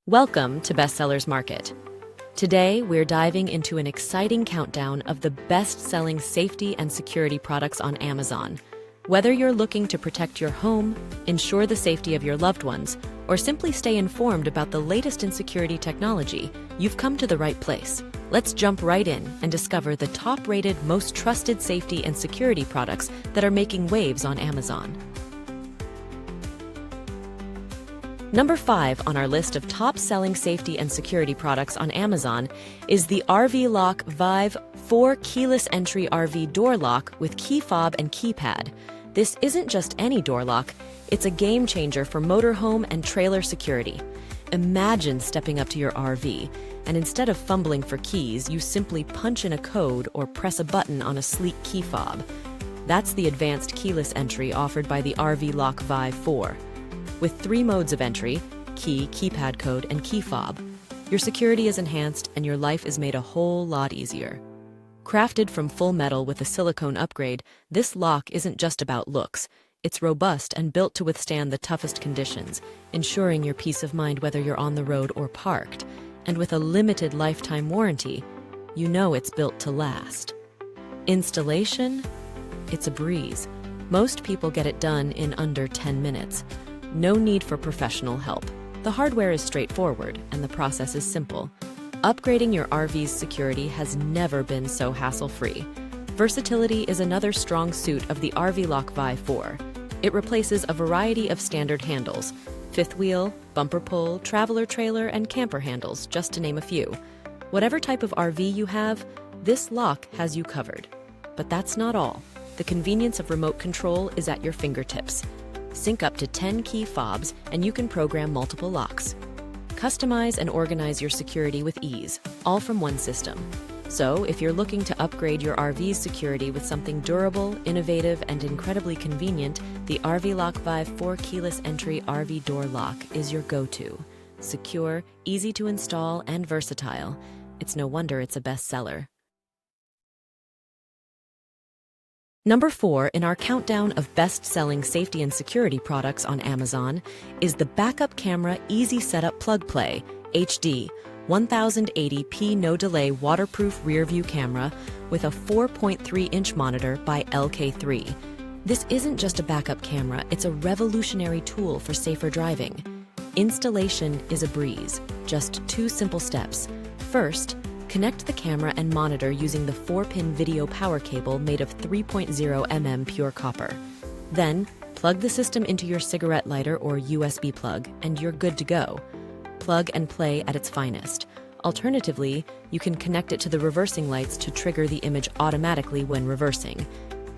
Welcome to Bestsellers Market. Today, we're diving into an exciting countdown of the best-selling safety and security products on Amazon. Whether you're looking to protect your home, ensure the safety of your loved ones, or simply stay informed about the latest in security technology, you've come to the right place. Let's jump right in and discover the top-rated, most trusted safety and security products that are making waves on Amazon. Number 5 on our list of top-selling safety and security products on Amazon is the RV Lock Vive 4 keyless entry RV door lock with key fob and keypad. This isn't just any door lock, it's a game changer for motorhome and trailer security. Imagine stepping up to your RV, and instead of fumbling for keys, you simply punch in a code or press a button on a sleek key fob. That's the advanced keyless entry offered by the RV Lock Vive 4. With 3 modes of entry, key, keypad code, and key fob, your security is enhanced and your life is made a whole lot easier. Crafted from full metal with a silicone upgrade, this lock isn't just about looks. It's robust and built to withstand the toughest conditions, ensuring your peace of mind whether you're on the road or parked. And with a limited lifetime warranty, you know it's built to last. Installation? It's a breeze. Most people get it done in under 10 minutes. No need for professional help. The hardware is straightforward and the process is simple. Upgrading your RV's security has never been so hassle-free. Versatility is another strong suit of the RV Lock Vive 4. It replaces a variety of standard handles: fifth wheel, bumper pull, traveler trailer, and camper handles, just to name a few. Whatever type of RV you have, this lock has you covered. But that's not all. The convenience of remote control is at your fingertips. Sync up to 10 key fobs and you can program multiple locks. Customize and organize your security with ease, all from one system. So, if you're looking to upgrade your RV's security with something durable, innovative, and incredibly convenient, the RV Lock Vive 4 keyless entry RV door lock is your go-to. Secure, easy to install, and versatile. It's no wonder it's a bestseller. Number 4 in our countdown of best-selling safety and security products on Amazon is the Backup Camera Easy Setup Plug Play HD 1080p no-delay waterproof rear-view camera with a 4.3-inch monitor by LK3. This isn't just a backup camera, it's a revolutionary tool for safer driving. Installation is a breeze, just 2 simple steps. First, connect the camera and monitor using the 4-pin video power cable made of 3.0 mm pure copper. Then, plug the system into your cigarette lighter or USB plug, and you're good to go. Plug and play at its finest. Alternatively, you can connect it to the reversing lights to trigger the image automatically when reversing.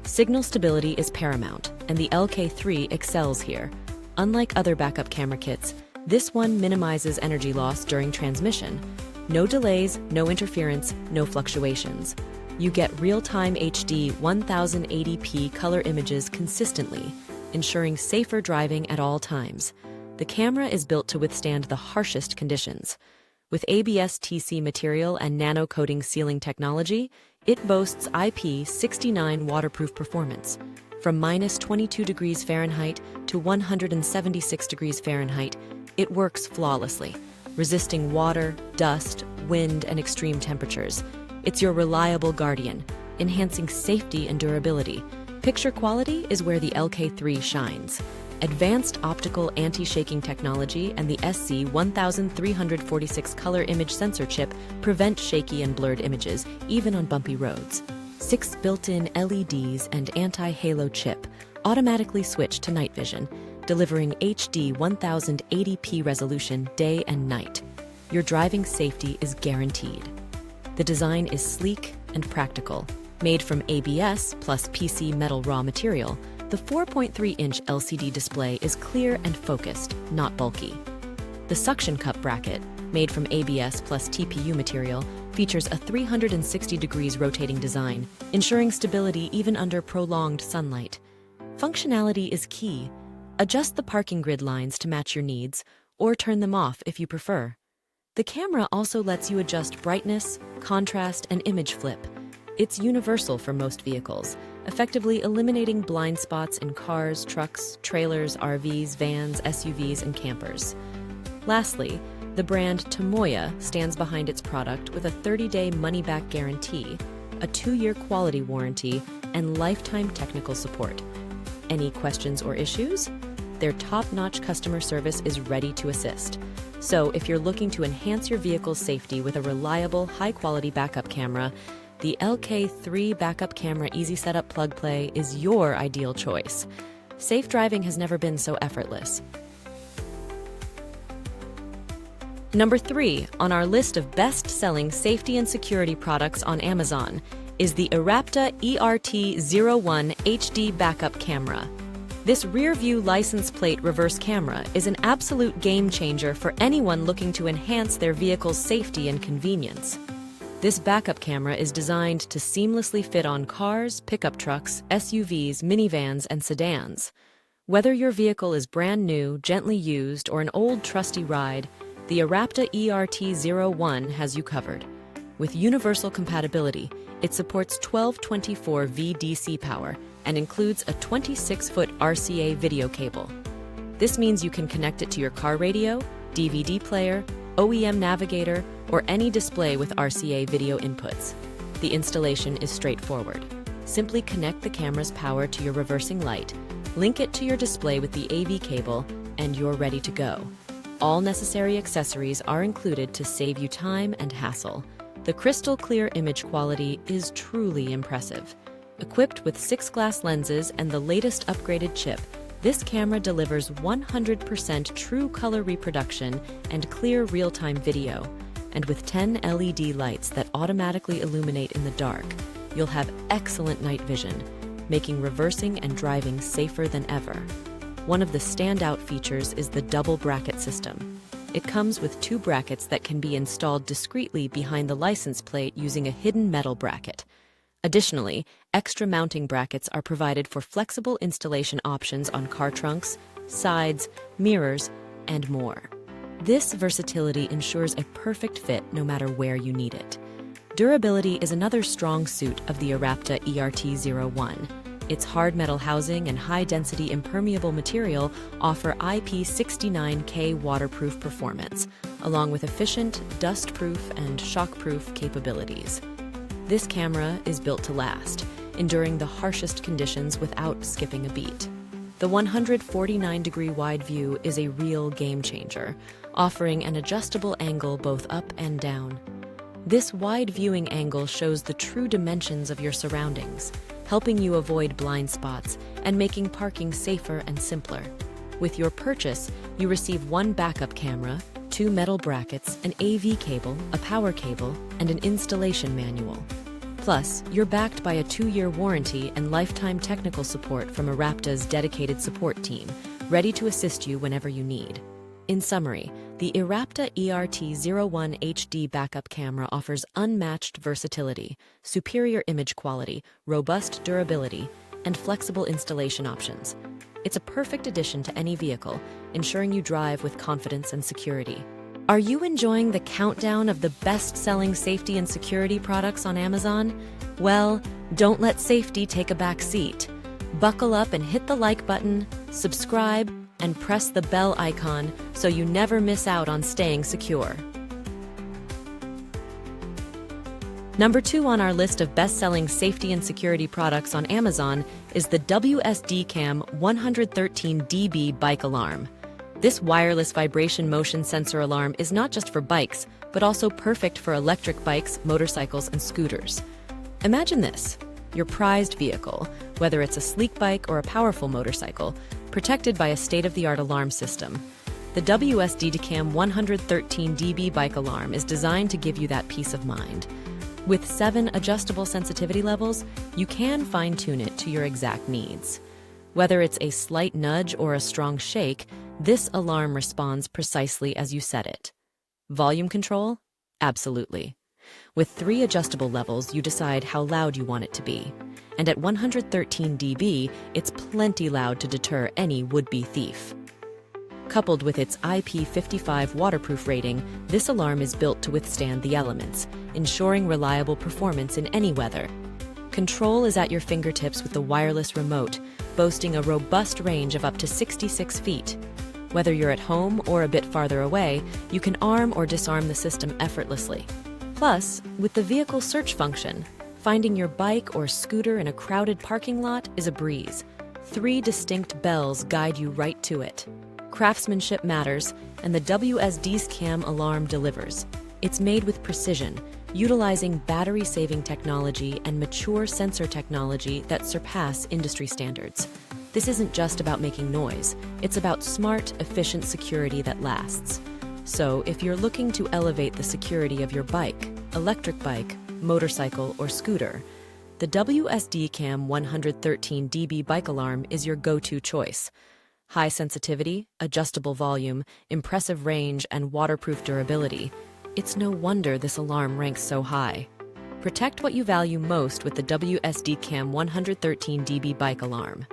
Signal stability is paramount, and the LK3 excels here. Unlike other backup camera kits, this one minimizes energy loss during transmission. No delays, no interference, no fluctuations. You get real-time HD 1080p color images consistently, ensuring safer driving at all times. The camera is built to withstand the harshest conditions. With ABS-TC material and nano-coating sealing technology, it boasts IP69 waterproof performance. From -22 degrees Fahrenheit to 176 degrees Fahrenheit, it works flawlessly, resisting water, dust, wind, and extreme temperatures. It's your reliable guardian, enhancing safety and durability. Picture quality is where the LK3 shines. Advanced optical anti-shaking technology and the SC1346 color image sensor chip prevent shaky and blurred images, even on bumpy roads. 6 built-in LEDs and anti-halo chip automatically switch to night vision, delivering HD 1080p resolution day and night. Your driving safety is guaranteed. The design is sleek and practical. Made from ABS plus PC metal raw material, the 4.3-inch LCD display is clear and focused, not bulky. The suction cup bracket, made from ABS plus TPU material, features a 360 degrees rotating design, ensuring stability even under prolonged sunlight. Functionality is key. Adjust the parking grid lines to match your needs, or turn them off if you prefer. The camera also lets you adjust brightness, contrast, and image flip. It's universal for most vehicles, effectively eliminating blind spots in cars, trucks, trailers, RVs, vans, SUVs, and campers. Lastly, The brand Tomoya stands behind its product with a 30-day money-back guarantee, a 2-year quality warranty, and lifetime technical support. Any questions or issues? Their top-notch customer service is ready to assist. So if you're looking to enhance your vehicle's safety with a reliable, high-quality backup camera, the LK3 Backup Camera Easy Setup Plug Play is your ideal choice. Safe driving has never been so effortless. Number 3 on our list of best-selling safety and security products on Amazon is the eRapta ERT01 HD Backup Camera. This rear-view license plate reverse camera is an absolute game-changer for anyone looking to enhance their vehicle's safety and convenience. This backup camera is designed to seamlessly fit on cars, pickup trucks, SUVs, minivans, and sedans. Whether your vehicle is brand new, gently used, or an old trusty ride, the eRapta ERT01 has you covered. With universal compatibility, it supports 1224 VDC power and includes a 26-foot RCA video cable. This means you can connect it to your car radio, DVD player, OEM navigator, or any display with RCA video inputs. The installation is straightforward. Simply connect the camera's power to your reversing light, link it to your display with the AV cable, and you're ready to go. All necessary accessories are included to save you time and hassle. The crystal clear image quality is truly impressive. Equipped with 6 glass lenses and the latest upgraded chip, this camera delivers 100% true color reproduction and clear real-time video. And with 10 LED lights that automatically illuminate in the dark, you'll have excellent night vision, making reversing and driving safer than ever. One of the standout features is the double bracket system. It comes with 2 brackets that can be installed discreetly behind the license plate using a hidden metal bracket. Additionally, extra mounting brackets are provided for flexible installation options on car trunks, sides, mirrors, and more. This versatility ensures a perfect fit no matter where you need it. Durability is another strong suit of the eRapta ERT01. Its hard metal housing and high-density impermeable material offer IP69K waterproof performance, along with efficient, dust-proof, and shock-proof capabilities. This camera is built to last, enduring the harshest conditions without skipping a beat. The 149-degree wide view is a real game-changer, offering an adjustable angle both up and down. This wide viewing angle shows the true dimensions of your surroundings, helping you avoid blind spots and making parking safer and simpler. With your purchase, you receive 1 backup camera, 2 metal brackets, an AV cable, a power cable, and an installation manual. Plus, you're backed by a 2-year warranty and lifetime technical support from eRapta's dedicated support team, ready to assist you whenever you need. In summary, the eRapta ERT01 HD Backup Camera offers unmatched versatility, superior image quality, robust durability, and flexible installation options. It's a perfect addition to any vehicle, ensuring you drive with confidence and security. Are you enjoying the countdown of the best-selling safety and security products on Amazon? Well, don't let safety take a back seat. Buckle up and hit the like button, subscribe, and press the bell icon so you never miss out on staying secure. Number 2 on our list of best-selling safety and security products on Amazon is the Wsdcam 113 dB bike alarm. This wireless vibration motion sensor alarm is not just for bikes, but also perfect for electric bikes, motorcycles, and scooters. Imagine this: your prized vehicle, whether it's a sleek bike or a powerful motorcycle, protected by a state-of-the-art alarm system. The Wsdcam 113 dB bike alarm is designed to give you that peace of mind. With 7 adjustable sensitivity levels, you can fine-tune it to your exact needs. Whether it's a slight nudge or a strong shake, this alarm responds precisely as you set it. Volume control? Absolutely. With 3 adjustable levels, you decide how loud you want it to be. And at 113 dB, it's plenty loud to deter any would-be thief. Coupled with its IP55 waterproof rating, this alarm is built to withstand the elements, ensuring reliable performance in any weather. Control is at your fingertips with the wireless remote, boasting a robust range of up to 66 feet. Whether you're at home or a bit farther away, you can arm or disarm the system effortlessly. Plus, with the vehicle search function, finding your bike or scooter in a crowded parking lot is a breeze. 3 distinct bells guide you right to it. Craftsmanship matters, and the Wsdcam alarm delivers. It's made with precision, utilizing battery-saving technology and mature sensor technology that surpass industry standards. This isn't just about making noise, it's about smart, efficient security that lasts. So, if you're looking to elevate the security of your bike, electric bike, motorcycle, or scooter, the Wsdcam 113 dB bike alarm is your go-to choice. High sensitivity, adjustable volume, impressive range, and waterproof durability. It's no wonder this alarm ranks so high. Protect what you value most with the Wsdcam 113 dB bike alarm.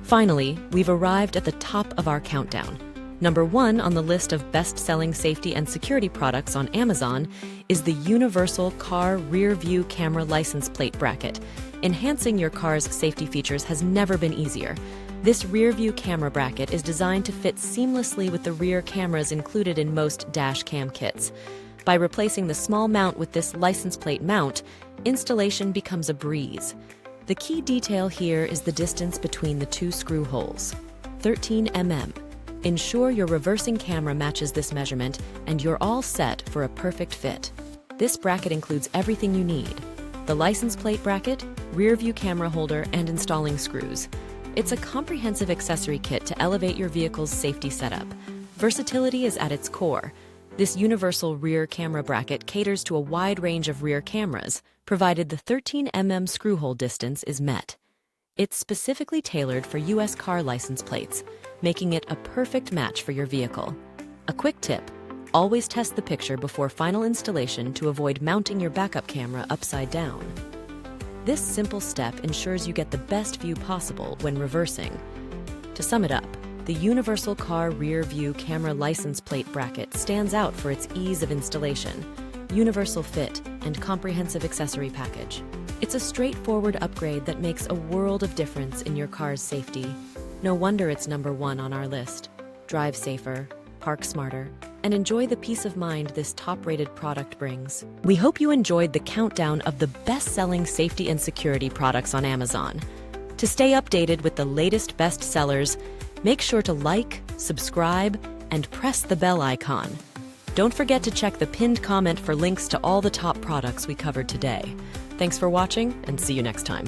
Finally, we've arrived at the top of our countdown. Number 1 on the list of best-selling safety and security products on Amazon is the Universal Car Rear View Camera License Plate Bracket. Enhancing your car's safety features has never been easier. This rear view camera bracket is designed to fit seamlessly with the rear cameras included in most dash cam kits. By replacing the small mount with this license plate mount, installation becomes a breeze. The key detail here is the distance between the 2 screw holes, 13 mm. Ensure your reversing camera matches this measurement, and you're all set for a perfect fit. This bracket includes everything you need: the license plate bracket, rear view camera holder, and installing screws. It's a comprehensive accessory kit to elevate your vehicle's safety setup. Versatility is at its core. This universal rear camera bracket caters to a wide range of rear cameras, provided the 13 mm screw hole distance is met. It's specifically tailored for U.S. car license plates, making it a perfect match for your vehicle. A quick tip: always test the picture before final installation to avoid mounting your backup camera upside down. This simple step ensures you get the best view possible when reversing. To sum it up, the Universal Car Rear View Camera License Plate Bracket stands out for its ease of installation, universal fit, and comprehensive accessory package. It's a straightforward upgrade that makes a world of difference in your car's safety. No wonder it's number 1 on our list. Drive safer, park smarter, and enjoy the peace of mind this top-rated product brings. We hope you enjoyed the countdown of the best-selling safety and security products on Amazon. To stay updated with the latest bestsellers, make sure to like, subscribe, and press the bell icon. Don't forget to check the pinned comment for links to all the top products we covered today. Thanks for watching, and see you next time.